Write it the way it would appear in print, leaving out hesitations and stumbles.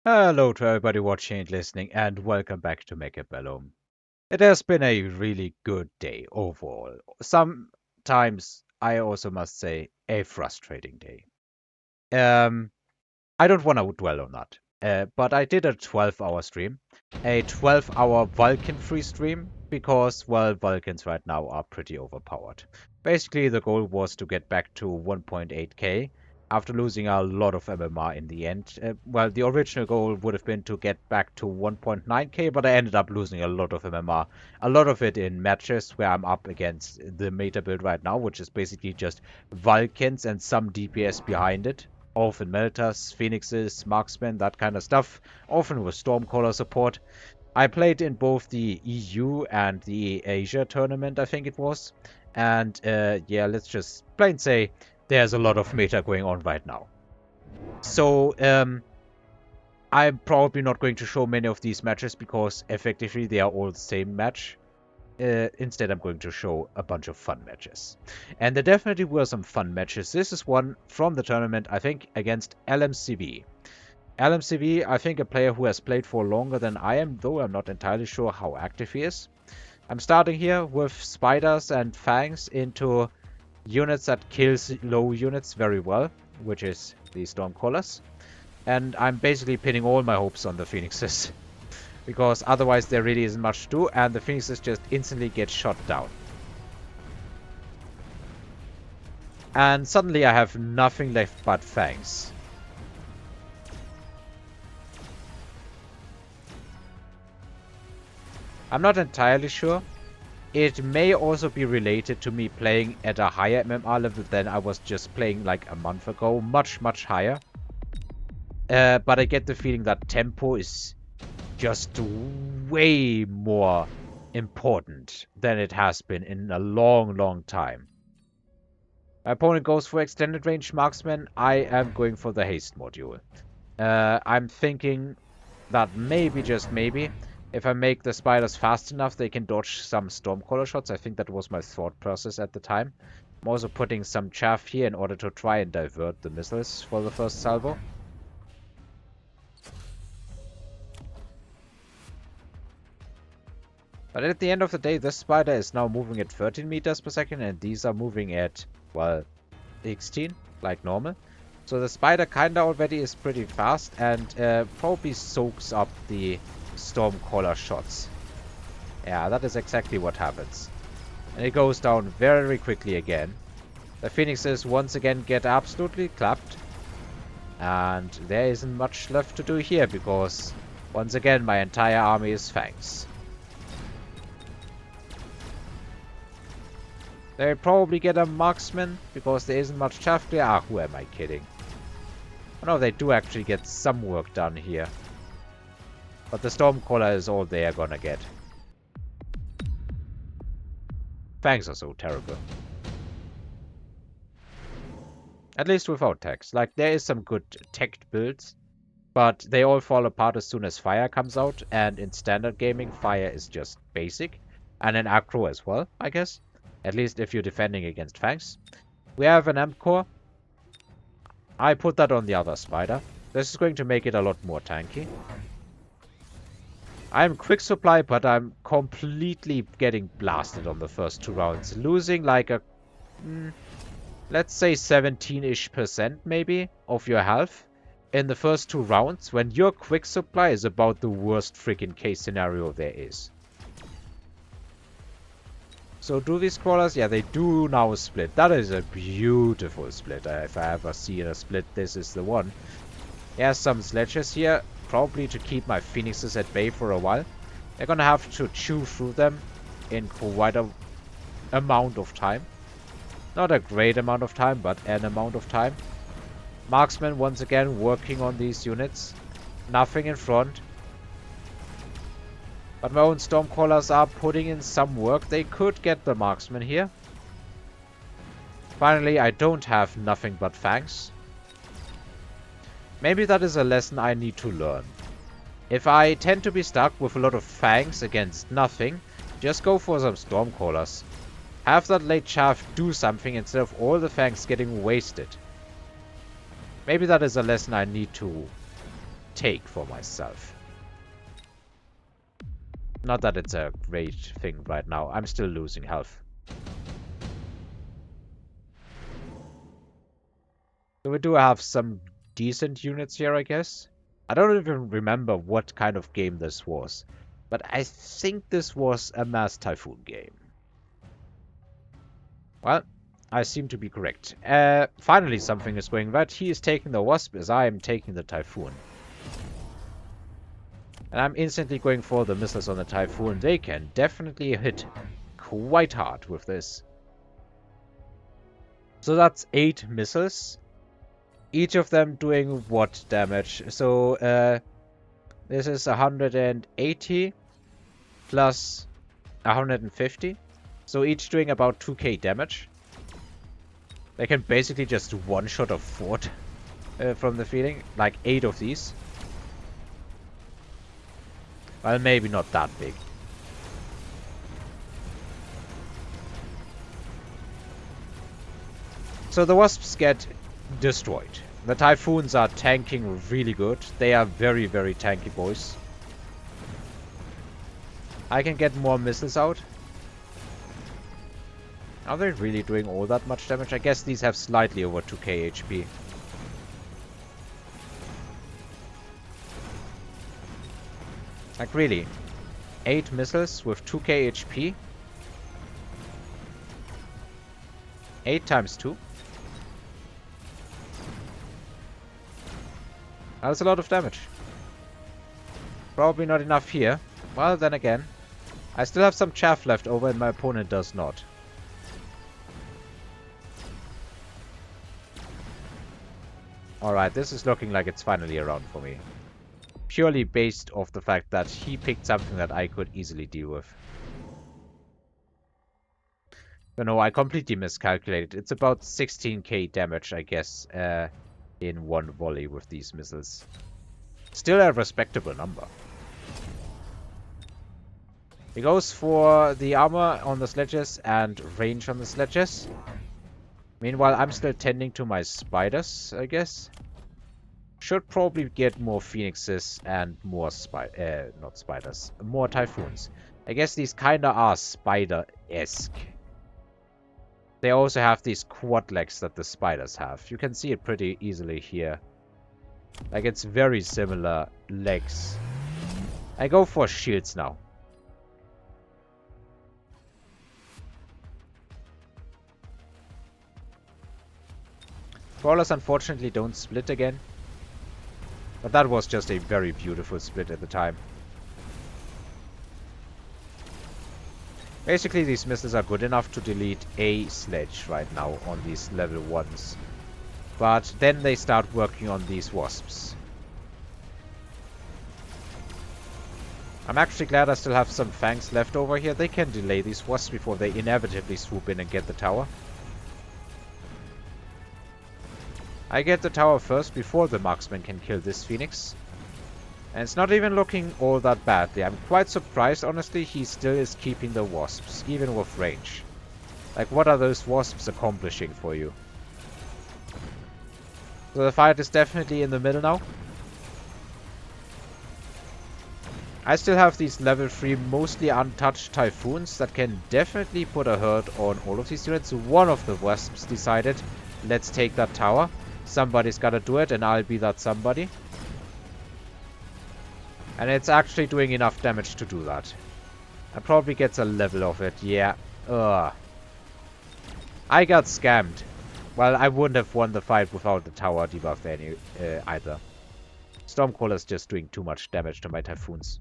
Hello to everybody watching and listening, and welcome back to Mechabellum. It has been a really good day overall. Sometimes I also must say a frustrating day. Um, I don't want to dwell on that, but I did a 12-hour stream, a 12-hour Vulcan-free stream, because, well, Vulcans right now are pretty overpowered. Basically, the goal was to get back to 1.8k after losing a lot of MMR in the end. Well, the original goal would have been to get back to 1.9k, but I ended up losing a lot of MMR. A lot of it in matches where I'm up against the meta build right now, which is basically just Vulcans and some DPS behind it. Often Meltas, Phoenixes, Marksmen, that kind of stuff. Often with Stormcaller support. I played in both the EU and the Asia tournament, I think it was. And yeah, let's just plain say there's a lot of meta going on right now. So I'm probably not going to show many of these matches because effectively they are all the same match. Instead, I'm going to show a bunch of fun matches. And there definitely were some fun matches. This is one from the tournament, I think, against LMCV. LMCV, I think a player who has played for longer than I am, though I'm not entirely sure how active he is. I'm starting here with spiders and fangs into units that kills low units very well, which is the Stormcallers. And I'm basically pinning all my hopes on the Phoenixes. Because otherwise there really isn't much to do, and the Phoenixes just instantly get shot down. And suddenly I have nothing left but fangs. I'm not entirely sure. It may also be related to me playing at a higher MMR level than I was just playing like a month ago. Much, much higher. But I get the feeling that tempo is just way more important than it has been in a long, long time. My opponent goes for extended range marksman. I am going for the haste module. I'm thinking that maybe, just maybe, if I make the spiders fast enough, they can dodge some Stormcaller shots. I think that was my thought process at the time. I'm also putting some chaff here in order to try and divert the missiles for the first salvo. But at the end of the day, this spider is now moving at 13 meters per second, and these are moving at, well, 16, like normal. So the spider kinda already is pretty fast, and probably soaks up the Stormcaller shots. Yeah, that is exactly what happens. And it goes down very quickly again. The Phoenixes once again get absolutely clapped. And there isn't much left to do here, because once again my entire army is fangs. They probably get a marksman, because there isn't much chaff there. Ah, who am I kidding? Oh no, they do actually get some work done here. But the Stormcaller is all they are gonna get. Fangs are so terrible. At least without techs. Like, there is some good tech builds, but they all fall apart as soon as fire comes out, and in standard gaming, fire is just basic. And in aggro as well, I guess. At least if you're defending against fangs. We have an amp core. I put that on the other spider. This is going to make it a lot more tanky. I'm quick supply, but I'm completely getting blasted on the first 2 rounds. Losing like a, let's say 17-ish% maybe of your health in the first 2 rounds when your quick supply is about the worst freaking case scenario there is. So do these crawlers? Yeah, they do now split. That is a beautiful split. If I ever see a split, this is the one. There's some sledges here, probably to keep my Phoenixes at bay for a while. They're gonna have to chew through them in quite a amount of time. Not a great amount of time, but an amount of time. Marksman once again working on these units. Nothing in front. But my own Stormcallers are putting in some work. They could get the marksman here. Finally, I don't have nothing but fangs. Maybe that is a lesson I need to learn. If I tend to be stuck with a lot of fangs against nothing, just go for some Stormcallers. Have that late chaff do something instead of all the fangs getting wasted. Maybe that is a lesson I need to take for myself. Not that it's a great thing right now. I'm still losing health. So we do have some decent units here, I guess. I don't even remember what kind of game this was. But I think this was a mass Typhoon game. Well, I seem to be correct. Finally something is going right. He is taking the Wasp as I am taking the Typhoon. And I'm instantly going for the missiles on the Typhoon. They can definitely hit quite hard with this. So that's 8 missiles. Each of them doing what damage? So, this is 180 plus 150. So each doing about 2k damage. They can basically just one-shot a fort from the feeling. Like 8 of these. Well, maybe not that big. So the Wasps get destroyed. The Typhoons are tanking really good. They are very, very tanky boys. I can get more missiles out. Are they really doing all that much damage? I guess these have slightly over 2k HP. Like really? 8 missiles with 2k HP? 8 times 2? That's a lot of damage. Probably not enough here. Well, then again, I still have some chaff left over and my opponent does not. Alright, this is looking like it's finally around for me. Purely based off the fact that he picked something that I could easily deal with. But no, I completely miscalculated. It's about 16k damage, I guess, in one volley with these missiles. Still a respectable number. He goes for the armor on the sledges and range on the sledges. Meanwhile, I'm still tending to my spiders, I guess. Should probably get more phoenixes and more not spiders, more typhoons. I guess these kinda are spider-esque. They also have these quad legs that the spiders have. You can see it pretty easily here. Like, it's very similar legs. I go for shields now. Crawlers unfortunately don't split again. But that was just a very beautiful split at the time. Basically, these missiles are good enough to delete a sledge right now on these level 1s. But then they start working on these wasps. I'm actually glad I still have some fangs left over here. They can delay these wasps before they inevitably swoop in and get the tower. I get the tower first before the marksman can kill this phoenix. And it's not even looking all that badly. I'm quite surprised, honestly, he still is keeping the wasps, even with range. Like, what are those wasps accomplishing for you? So the fight is definitely in the middle now. I still have these level 3 mostly untouched typhoons that can definitely put a hurt on all of these units. One of the wasps decided, let's take that tower. Somebody's gotta do it, and I'll be that somebody. And it's actually doing enough damage to do that. I probably gets a level of it, yeah. Ugh. I got scammed. Well, I wouldn't have won the fight without the tower debuff either. Stormcrawler's just doing too much damage to my typhoons.